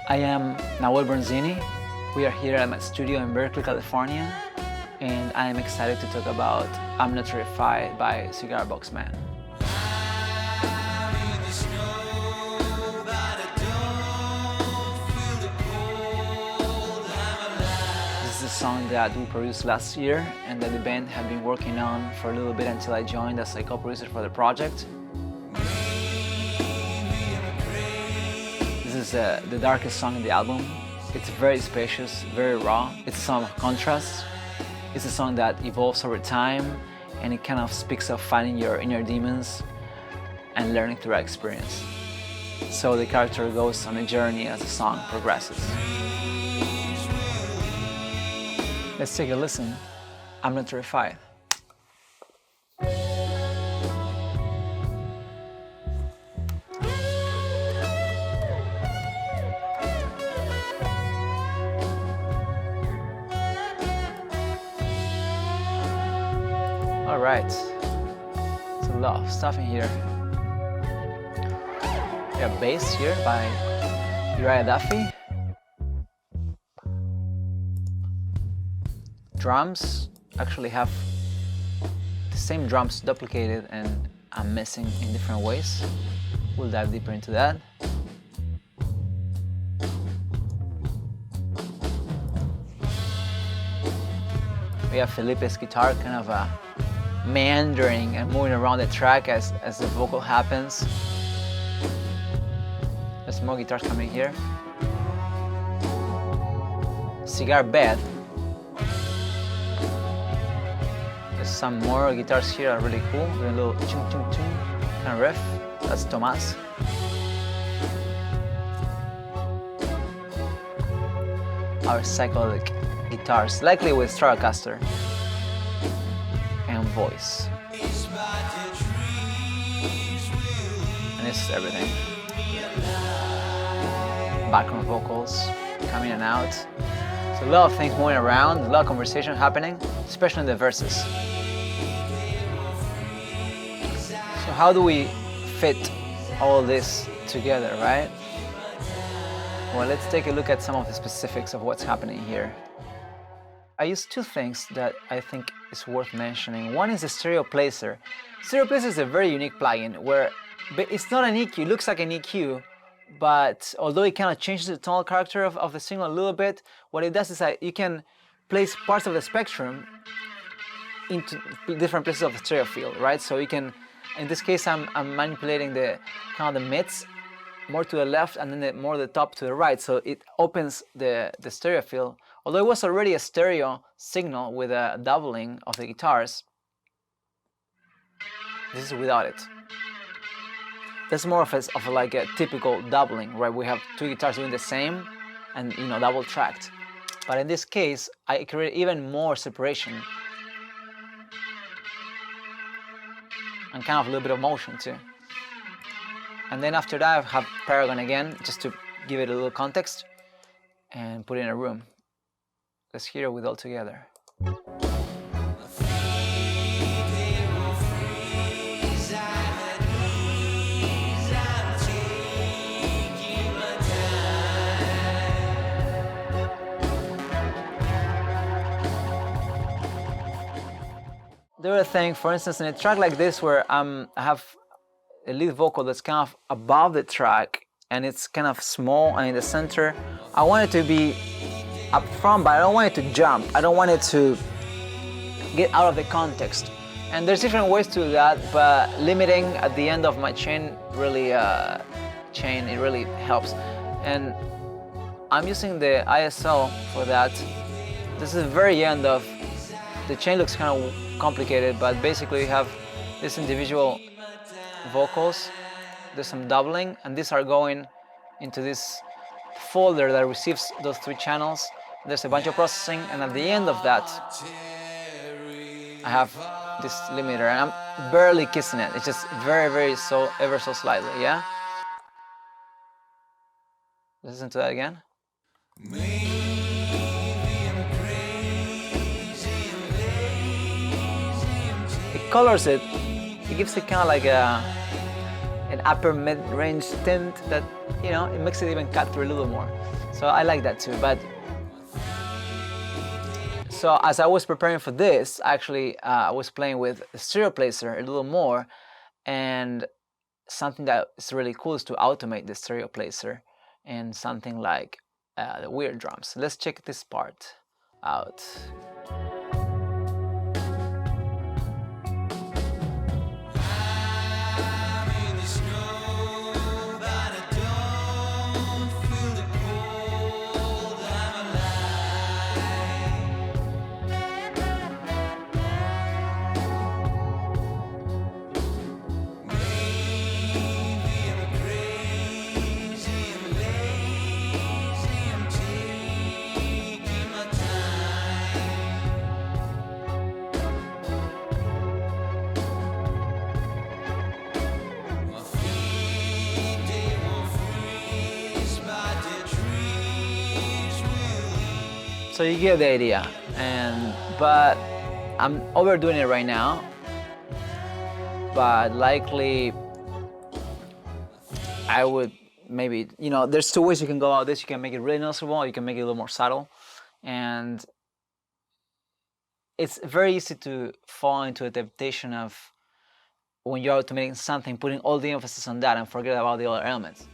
I am Nahuel Bronzini. We are here at my studio in Berkeley, California, and I am excited to talk about I'm Not Terrified by Cigarbox Man. This is a song that we produced last year and that the band had been working on for a little bit until I joined as a co-producer for the project. This is the darkest song in the album. It's very spacious, very raw. It's a song of contrast. It's a song that evolves over time, and it kind of speaks of finding your inner demons and learning through that experience. So the character goes on a journey as the song progresses. Let's take a listen. I'm Not Terrified. Alright, so a lot of stuff in here. We have bass here by Uriah Duffy. Drums actually have the same drums duplicated and I'm missing in different ways. We'll dive deeper into that. We have Felipe's guitar kind of meandering and moving around the track as the vocal happens. There's more guitars coming here. Cigar bed. There's some more guitars here are really cool, doing a little chung chung chung kind of riff. That's Tomas. Our psychedelic guitars, likely with Stratocaster. And voice. And this is everything. Background vocals coming in and out. So a lot of things moving around, a lot of conversation happening, especially in the verses. So how do we fit all this together, right? Well, let's take a look at some of the specifics of what's happening here. I use two things that I think is worth mentioning. One is the Stereoplacer. Stereoplacer is a very unique plugin where it's not an EQ, it looks like an EQ, but although it kind of changes the tonal character of the signal a little bit, what it does is that you can place parts of the spectrum into different places of the stereo field, right? So you can, in this case, I'm manipulating the kind of the mids more to the left and then more the top to the right, so it opens the stereo field. Although it was already a stereo signal with a doubling of the guitars, this is without it. That's more of like a typical doubling, right? We have two guitars doing the same and double tracked. But in this case, I create even more separation and kind of a little bit of motion too. And then after that, I have Paragon again, just to give it a little context and put it in a room. Let's hear it with all together. The other thing, for instance, in a track like this where I have a lead vocal that's kind of above the track and it's kind of small and in the center, I want it to be up front, but I don't want it to jump. I don't want it to get out of the context. And there's different ways to do that, but limiting at the end of my chain really it really helps. And I'm using the ISL for that. This is the very end of the chain. Looks kind of complicated, but basically you have these individual vocals. There's some doubling, and these are going into this folder that receives those three channels. There's a bunch of processing, and at the end of that, I have this limiter, and I'm barely kissing it. It's just ever so slightly, yeah? Listen to that again. It colors it. It gives it kind of like an an upper mid-range tint that, you know, it makes it even cut through a little more. So I like that too. But so as I was preparing for this, actually I was playing with the Stereoplacer a little more, and something that is really cool is to automate the Stereoplacer and something like the weird drums. Let's check this part out. So you get the idea, but I'm overdoing it right now. But likely, I would maybe, you know, there's two ways you can go about this. You can make it really noticeable, or you can make it a little more subtle. And it's very easy to fall into a temptation of, when you're automating something, putting all the emphasis on that and forget about the other elements.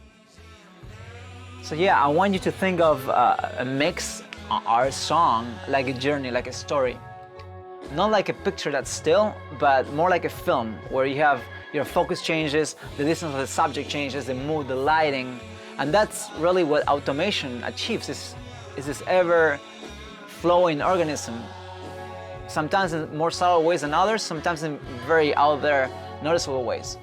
So yeah, I want you to think of a mix, our song, like a journey, like a story. Not like a picture that's still, but more like a film, where you have your focus changes, the distance of the subject changes, the mood, the lighting. And that's really what automation achieves, is this ever-flowing organism. Sometimes in more subtle ways than others, sometimes in very out there, noticeable ways.